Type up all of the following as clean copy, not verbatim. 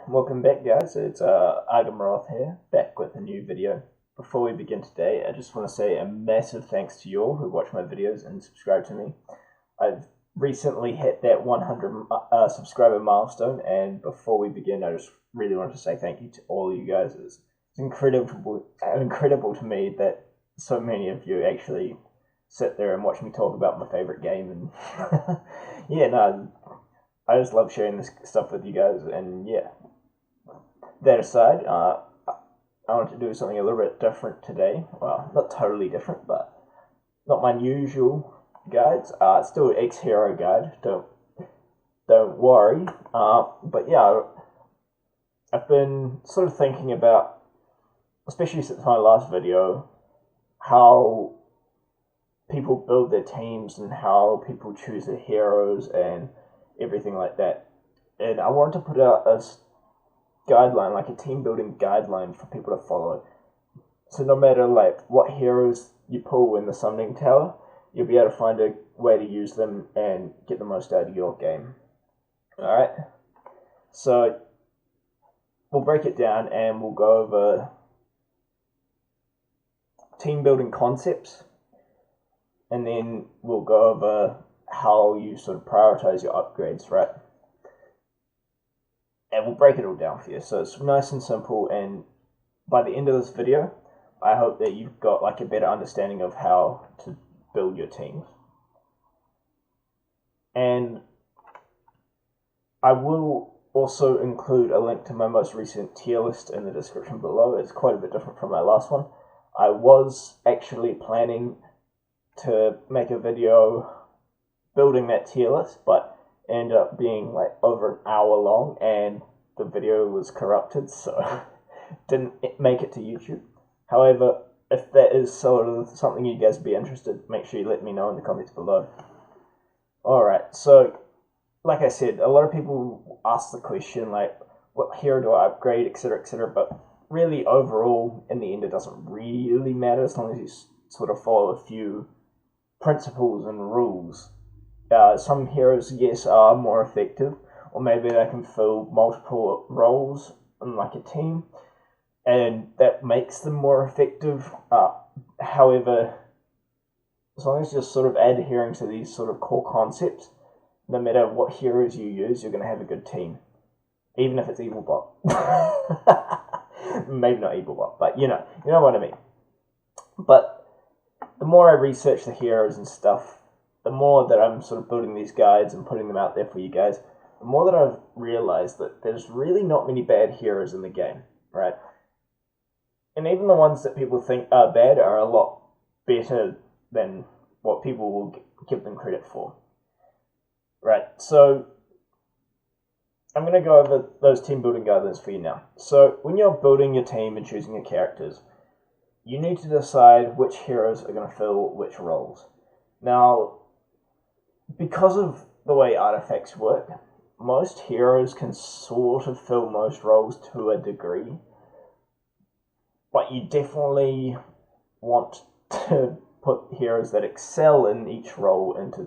welcome back guys, it's Argamroth here, back with a new video. Before we begin today, I just want to say a massive thanks to you all who watch my videos and subscribe to me. I've recently hit that 100 subscriber milestone, and before we begin, I just really want to say thank you to all of you guys. It's incredible to me that so many of you actually sit there and watch me talk about my favorite game, and yeah, no, I just love sharing this stuff with you guys, and yeah. That aside, I want to do something a little bit different today. Well, not totally different, but not my usual guides. Still an ex-hero guide. Don't worry. But yeah, I've been sort of thinking about, especially since my last video, how people build their teams and how people choose their heroes and everything like that. And I wanted to put out a guideline, like a team building guideline for people to follow. So no matter like what heroes you pull in the summoning tower, you'll be able to find a way to use them and get the most out of your game. Alright, so we'll break it down and we'll go over team building concepts, and then we'll go over how you sort of prioritize your upgrades, right? And we'll break it all down for you. So it's nice and simple, and by the end of this video, I hope that you've got like a better understanding of how to build your teams. And I will also include a link to my most recent tier list in the description below. It's quite a bit different from my last one. I was actually planning to make a video building that tier list, but ended up being like over an hour long, and the video was corrupted, so didn't make it to YouTube. However, if that is sort of something you guys be interested, make sure you let me know in the comments below. Alright, so like I said, a lot of people ask the question like, what hero do I upgrade, etc, but really overall, in the end, it doesn't really matter as long as you sort of follow a few principles and rules. Some heroes, yes, are more effective, or maybe they can fill multiple roles in like a team, and that makes them more effective. However, as long as you're sort of adhering to these sort of core concepts, no matter what heroes you use, you're going to have a good team. Even if it's evil bot. Maybe not evil bot, but you know what I mean. But the more I research the heroes and stuff, the more that I'm sort of building these guides and putting them out there for you guys, the more that I've realized that there's really not many bad heroes in the game, right? And even the ones that people think are bad are a lot better than what people will give them credit for. Right, so I'm going to go over those team building guidelines for you now. So when you're building your team and choosing your characters, you need to decide which heroes are going to fill which roles. Now, because of the way artifacts work, most heroes can sort of fill most roles to a degree, but you definitely want to put heroes that excel in each role into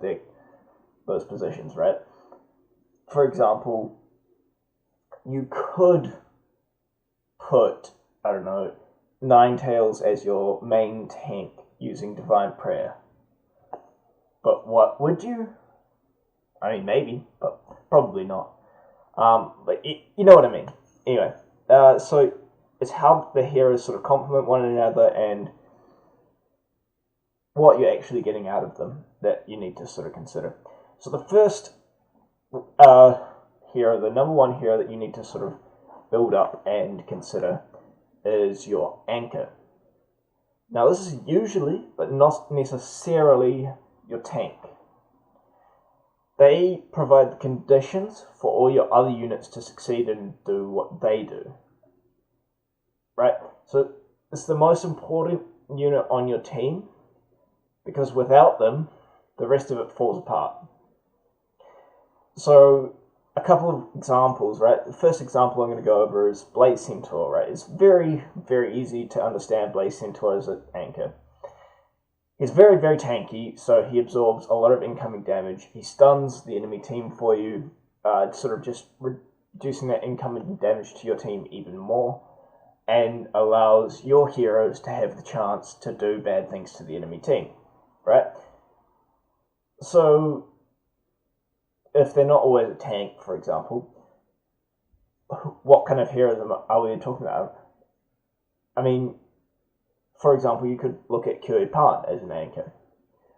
those positions, right? For example, you could put, I don't know, Ninetales as your main tank using Divine Prayer. But what would you? I mean, maybe, but probably not. But you know what I mean. Anyway, so it's how the heroes sort of complement one another and what you're actually getting out of them that you need to sort of consider. So the first hero, the number one hero that you need to sort of build up and consider is your anchor. Now this is usually, but not necessarily, your tank. They provide the conditions for all your other units to succeed and do what they do. Right? So it's the most important unit on your team, because without them, the rest of it falls apart. So a couple of examples, right? The first example I'm going to go over is Blaze Centaur, right? It's very, very easy to understand Blaze Centaur as an anchor. He's very, very tanky, so he absorbs a lot of incoming damage. He stuns the enemy team for you, sort of just reducing that incoming damage to your team even more, and allows your heroes to have the chance to do bad things to the enemy team, right? So, if they're not always a tank, for example, what kind of heroes are we talking about? I mean, for example, you could look at Kiwi Pan as an anchor,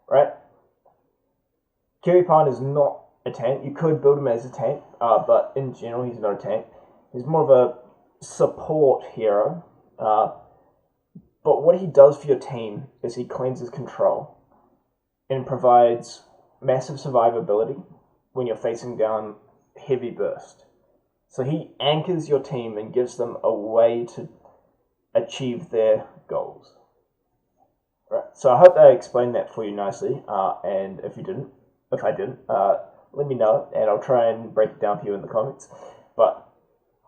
right? Kiwi Pan is not a tank. You could build him as a tank, but in general, he's not a tank. He's more of a support hero. But what he does for your team is he cleanses control and provides massive survivability when you're facing down heavy burst. So he anchors your team and gives them a way to achieve their goals. Right. So I hope I explained that for you nicely. And if I didn't, let me know, and I'll try and break it down for you in the comments. But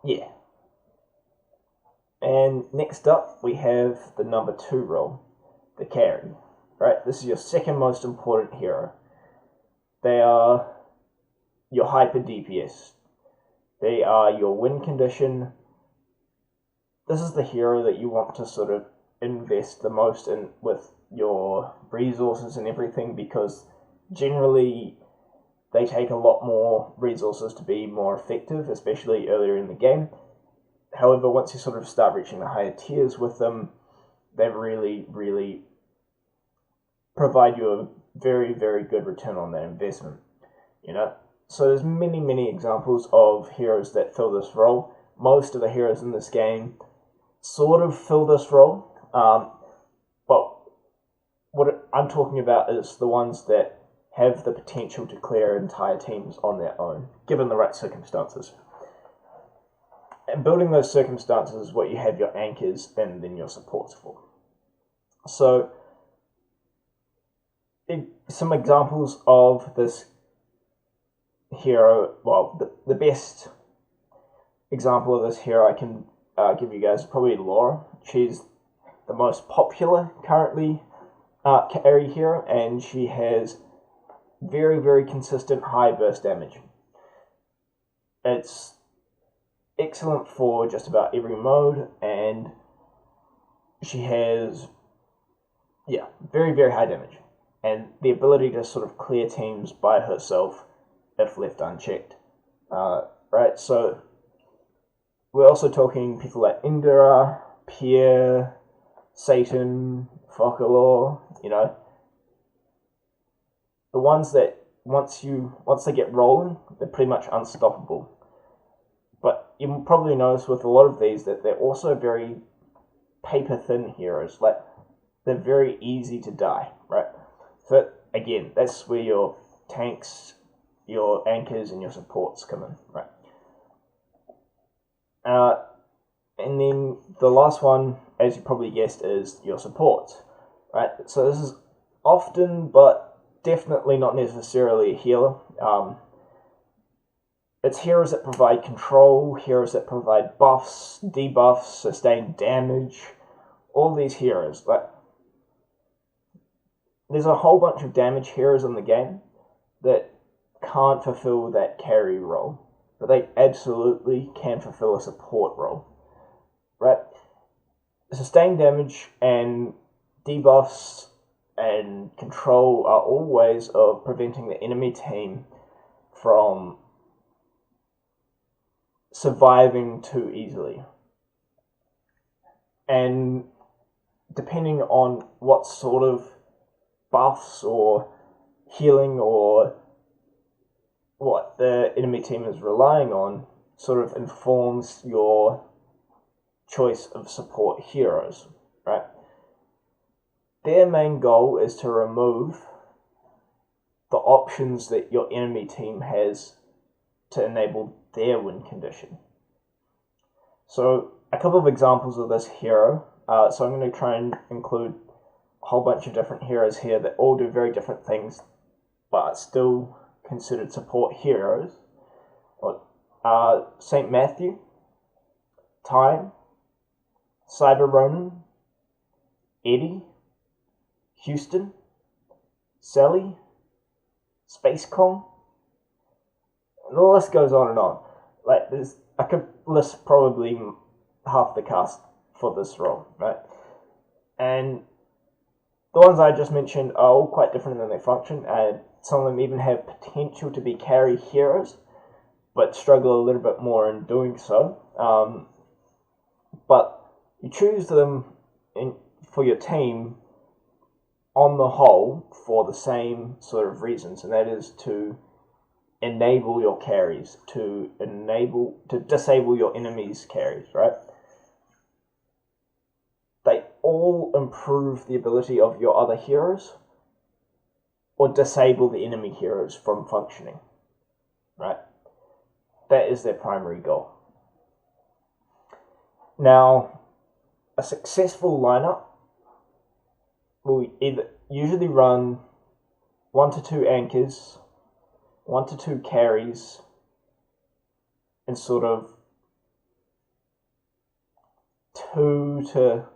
yeah. And next up, we have the number 2 role, the carry. Right. This is your second most important hero. They are your hyper DPS. They are your win condition. This is the hero that you want to sort of invest the most in with your resources and everything, because generally they take a lot more resources to be more effective, especially earlier in the game. However, once you sort of start reaching the higher tiers with them, they really, really provide you a very, very good return on that investment. You know? So there's many, many examples of heroes that fill this role. Most of the heroes in this game sort of fill this role. But what I'm talking about is the ones that have the potential to clear entire teams on their own, given the right circumstances. And building those circumstances is what you have your anchors and then your supports for. So, some examples of this hero, well, the best example of this hero I can give you guys is probably Laura. She's the most popular currently carry hero, and she has very, very consistent high burst damage. It's excellent for just about every mode, and she has, very, very high damage, and the ability to sort of clear teams by herself if left unchecked. Right, so we're also talking people like Indira, Pierre, Satan, Focalor, the ones that once they get rolling, they're pretty much unstoppable. But you probably notice with a lot of these that they're also very paper thin heroes. Like, they're very easy to die, right? So again, that's where your tanks, your anchors, and your supports come in, right? And then the last one, as you probably guessed, is your supports, right? So this is often, but definitely not necessarily a healer. It's heroes that provide control, heroes that provide buffs, debuffs, sustained damage, all these heroes. But there's a whole bunch of damage heroes in the game that can't fulfill that carry role, but they absolutely can fulfill a support role, right? Sustained damage and debuffs and control are all ways of preventing the enemy team from surviving too easily. And depending on what sort of buffs or healing or what the enemy team is relying on, sort of informs your choice of support heroes, right? Their main goal is to remove the options that your enemy team has to enable their win condition. So a couple of examples of this hero. So I'm going to try and include a whole bunch of different heroes here that all do very different things, but still considered support heroes. St. Matthew, Time, Cyber Ronin, Eddie, Houston, Sally, Space Kong, and the list goes on and on. Like, I could list probably half the cast for this role, right? And the ones I just mentioned are all quite different in their function, and some of them even have potential to be carry heroes, but struggle a little bit more in doing so. But you choose them for your team on the whole for the same sort of reasons, and that is to enable your carries, to disable your enemies' carries, right? They all improve the ability of your other heroes or disable the enemy heroes from functioning, right? That is their primary goal. Now, a successful lineup will usually run 1 to 2 anchors, 1 to 2 carries, and sort of 2 to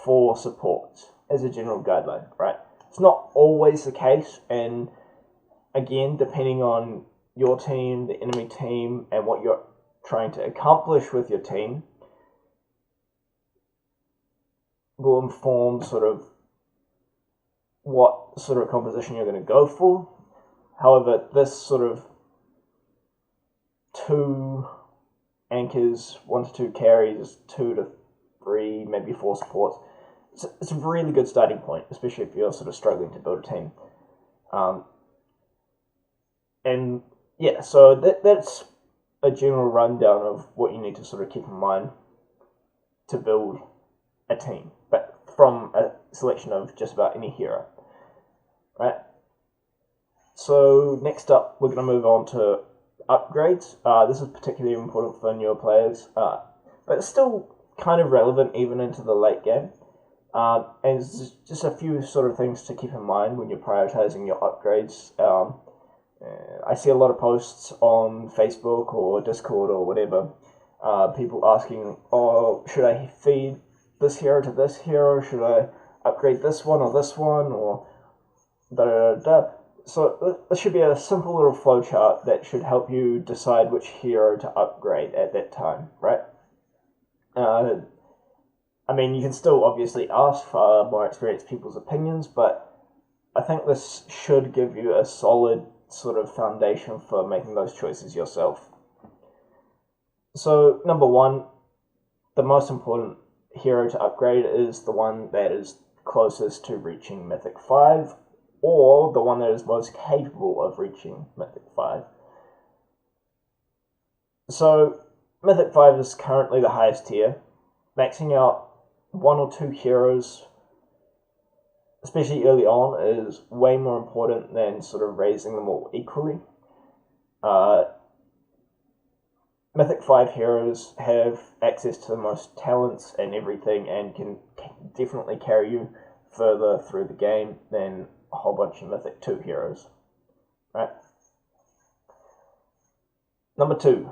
4 supports as a general guideline, right? It's not always the case, and again, depending on your team, the enemy team, and what you're trying to accomplish with your team, will inform sort of what sort of composition you're going to go for. However, this sort of 2 anchors, 1 to 2 carries, 2 to 3, maybe 4 supports. It's a really good starting point, especially if you're sort of struggling to build a team. And yeah, so that's a general rundown of what you need to sort of keep in mind to build a team, but from a selection of just about any hero, right? So next up, we're going to move on to upgrades. This is particularly important for newer players, but it's still kind of relevant even into the late game. And it's just a few sort of things to keep in mind when you're prioritizing your upgrades. I see a lot of posts on Facebook or Discord or whatever, people asking, oh, should I feed this hero to this hero? Should I upgrade this one, or da da da da? So this should be a simple little flowchart that should help you decide which hero to upgrade at that time, right? I mean, you can still obviously ask for more experienced people's opinions, but I think this should give you a solid sort of foundation for making those choices yourself. So, number one, the most important hero to upgrade is the one that is closest to reaching Mythic 5, or the one that is most capable of reaching Mythic 5. So, Mythic 5 is currently the highest tier. Maxing out 1 or 2 heroes, especially early on, is way more important than sort of raising them all equally. Mythic 5 heroes have access to the most talents and everything, and can definitely carry you further through the game than a whole bunch of Mythic 2 heroes, right? Number 2,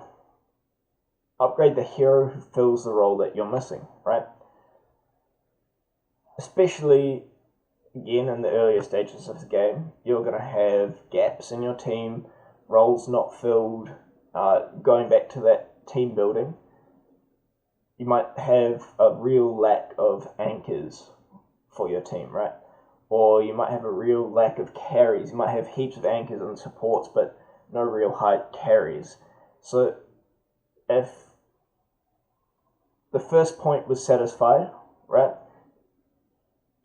upgrade the hero who fills the role that you're missing, right? Especially, again, in the earlier stages of the game, you're going to have gaps in your team, roles not filled. Going back to that team building, you might have a real lack of anchors for your team, right? Or you might have a real lack of carries. You might have heaps of anchors and supports, but no real high carries. So if the first point was satisfied, right,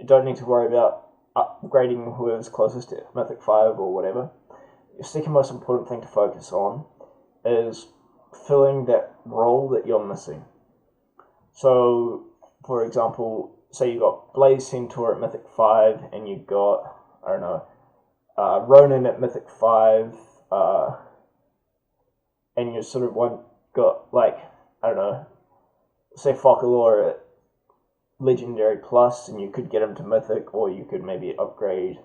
you don't need to worry about upgrading whoever's closest to Mythic 5 or whatever. Your second most important thing to focus on is filling that role that you're missing. So, for example, say you got Blaze Centaur at Mythic 5, and you got, I don't know, Ronin at Mythic 5, and you sort of got, like, I don't know, say Focalor at Legendary Plus, and you could get him to Mythic, or you could maybe upgrade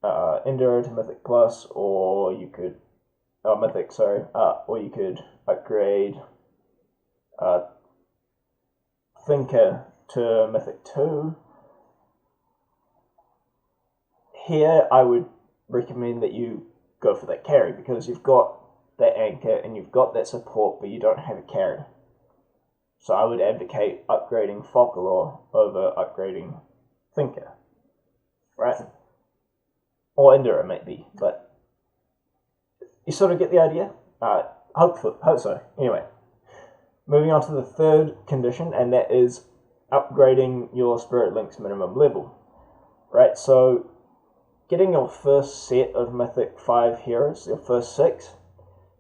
Enduro to Mythic Plus, or you could Mythic, sorry, or you could upgrade Thinker to Mythic 2. Here, I would recommend that you go for that carry, because you've got that anchor and you've got that support, but you don't have a carry. So I would advocate upgrading Focalor over upgrading Thinker, right? Or Indira, maybe, but you sort of get the idea? Hope so. Anyway, moving on to the third condition, and that is upgrading your Spirit Link's minimum level, right? So getting your first set of Mythic 5 heroes, your first 6,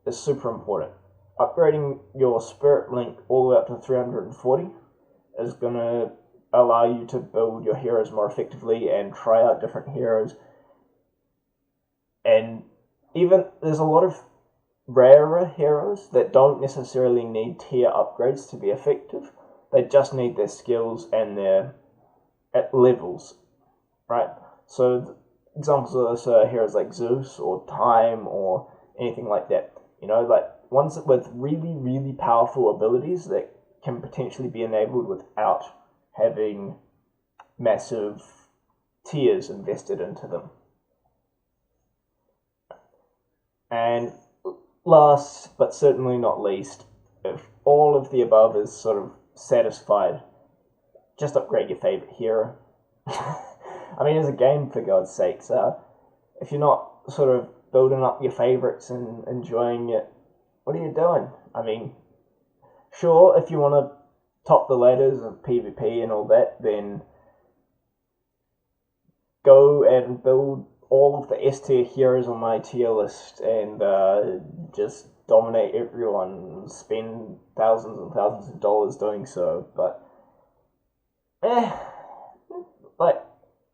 is super important. Upgrading your Spirit Link all the way up to 340 is going to allow you to build your heroes more effectively and try out different heroes. And even there's a lot of rarer heroes that don't necessarily need tier upgrades to be effective. They just need their skills and their levels, right? So examples of those are heroes like Zeus or Time or anything like that. You know, like ones with really, really powerful abilities that can potentially be enabled without having massive tiers invested into them. And last, but certainly not least, if all of the above is sort of satisfied, just upgrade your favorite hero. I mean, as a game, for God's sakes, if you're not sort of building up your favorites and enjoying it, what are you doing? I mean, sure, if you want to top the ladders of PvP and all that, then go and build all of the S tier heroes on my tier list and just dominate everyone, spend thousands and thousands of dollars doing so, but like,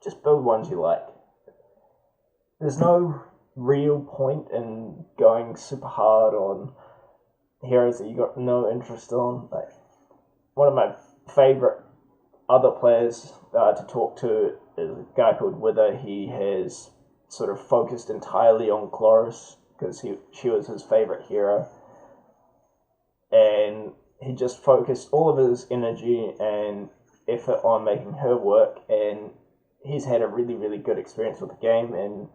just build ones you like. There's no real point in going super hard on heroes that you got no interest on. Like, one of my favorite other players to talk to is a guy called Wither. He has sort of focused entirely on Chloris because she was his favorite hero, and he just focused all of his energy and effort on making her work, and he's had a really, really good experience with the game. And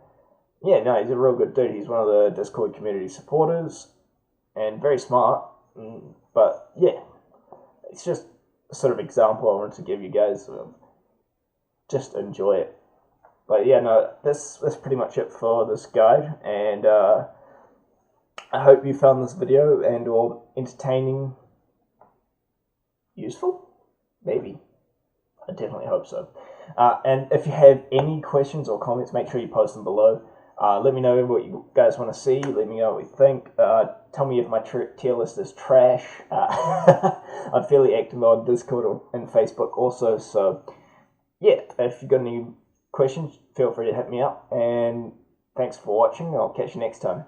yeah, no, he's a real good dude. He's one of the Discord community supporters and very smart. But yeah, it's just a sort of example I wanted to give you guys. Just enjoy it. But yeah, no, that's pretty much it for this guide, and I hope you found this video and or entertaining, useful, maybe. I definitely hope so. And if you have any questions or comments, make sure you post them below. Let me know what you guys want to see. Let me know what you think. Tell me if my tier list is trash. I'm fairly active on Discord and Facebook also, so yeah, if you've got any questions, feel free to hit me up, and thanks for watching. I'll catch you next time.